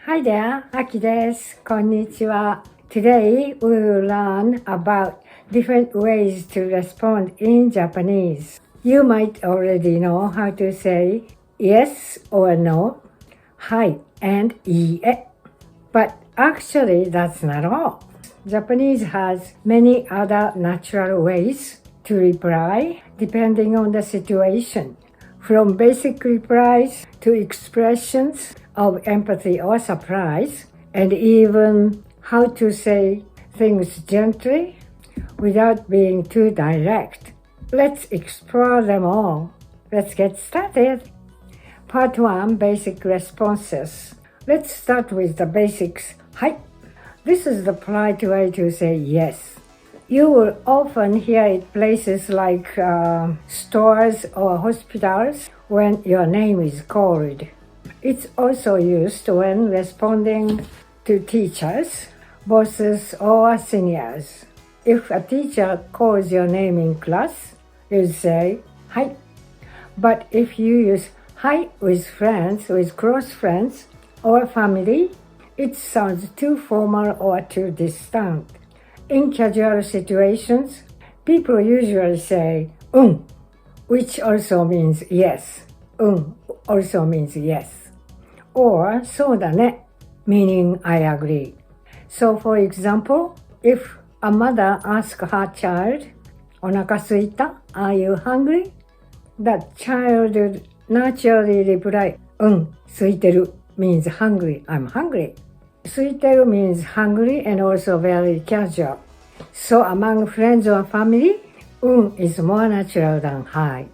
Hi there, Aki desu. Konnichiwa. Today we will learn about different ways to respond in Japanese. You might already know how to say yes or no, hi and iie. But actually that's not all. Japanese has many other natural ways to reply depending on the situation. From basic replies to expressions of empathy or surprise, and even how to say things gently without being too direct. Let's explore them all. Let's get started. Part 1, Basic Responses. Let's start with the basics. Hi. This is the polite way to say yes. You will often hear it places like stores or hospitals when your name is called. It's also used when responding to teachers, bosses, or seniors. If a teacher calls your name in class, you say, hi. But if you use hi with friends, with close friends, or family, it sounds too formal or too distant. In casual situations, people usually say which also means yes. Also means yes. Or そうだね, meaning I agree. So for example, if a mother asks her child, お腹すいた? Are you hungry? That child would naturally reply, 空いてる means hungry. I'm hungry. 空いてる means hungry and also very casual. So among friends or family, is more natural than hi.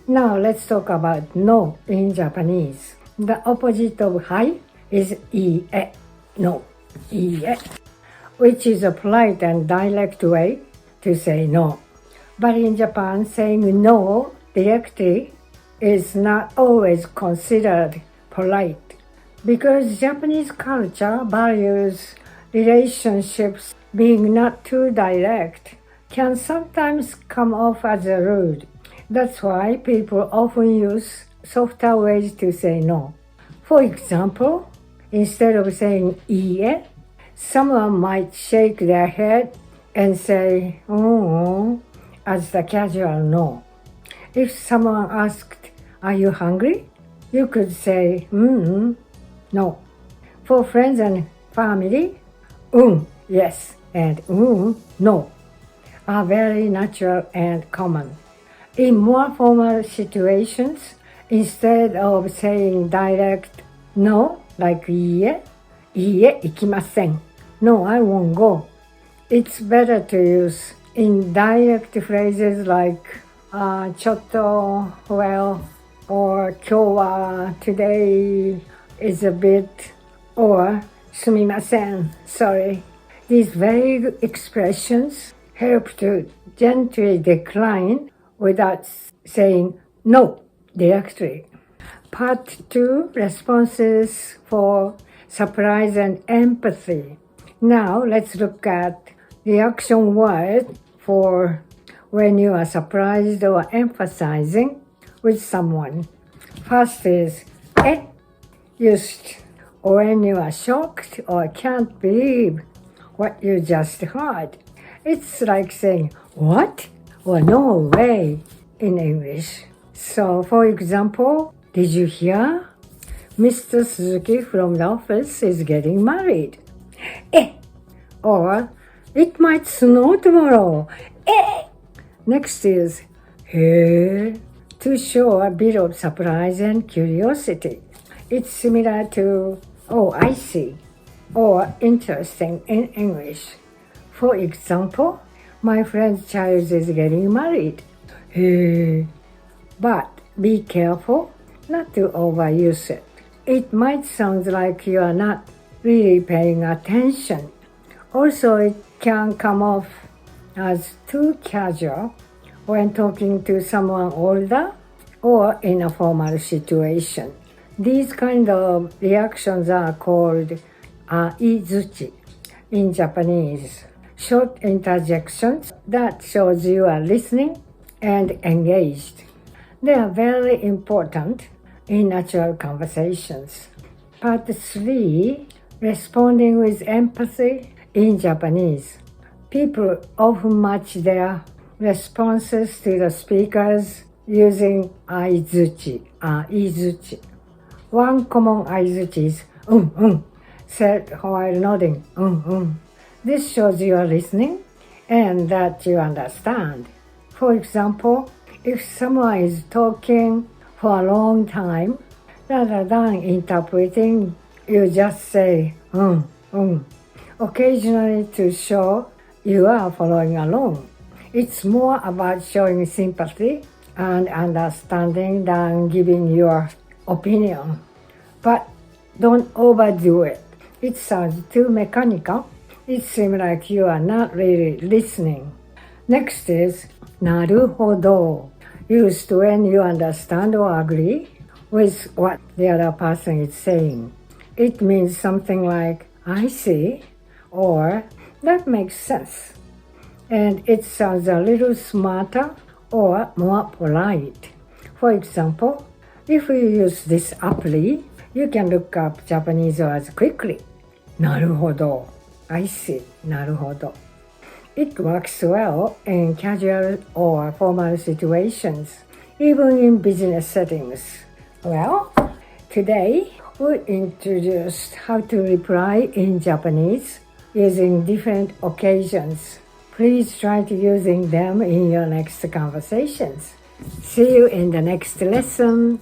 Now let's talk about no in Japanese. The opposite of hi is iie, no, iie, which is a polite and direct way to say no. But in Japan, saying no directly is not always considered polite because Japanese culture values relationships being not too direct can sometimes come off as rude. That's why people often use softer ways to say no. For example, instead of saying iie, someone might shake their head and say as the casual no. If someone asked, are you hungry? You could say, no. For friends and family, yes, and no are very natural and common. In more formal situations, instead of saying direct no, like いいえ、行きません. No, I won't go. It's better to use indirect phrases like ちょっと well, or 今日は today is a bit, or すみません sorry. These vague expressions help to gently decline without saying no directly. Part 2, Responses for surprise and empathy. Now let's look at reaction word for when you are surprised or emphasizing with someone. First is え used when you are shocked or can't believe what you just heard. It's like saying what or no way in English. So for example, did you hear? Mr. Suzuki from the office is getting married. Or it might snow tomorrow. Next is へ to show a bit of surprise and curiosity. It's similar to oh, I see, or interesting in English. For example, my friend's child is getting married. But be careful not to overuse it. It might sound like you are not really paying attention. Also, it can come off as too casual when talking to someone older or in a formal situation. These kind of reactions are called aizuchi in Japanese. Short interjections that shows you are listening and engaged. They are very important in natural conversations. Part 3, Responding with empathy in Japanese. People often match their responses to the speakers using izuchi. One common izuchi is said while nodding, This shows you are listening and that you understand. For example, if someone is talking for a long time, rather than interpreting, you just say, occasionally to show you are following along. It's more about showing sympathy and understanding than giving your opinion. But don't overdo it. It sounds too mechanical. It seems like you are not really listening. Next is なるほど, used when you understand or agree with what the other person is saying. It means something like, I see, or that makes sense. And it sounds a little smarter or more polite. For example, if you use this apply, you can look up Japanese words quickly. なるほど. I see. なるほど. It works well in casual or formal situations, even in business settings. Well, today we introduced how to reply in Japanese using different occasions. Please try to using them in your next conversations. See you in the next lesson.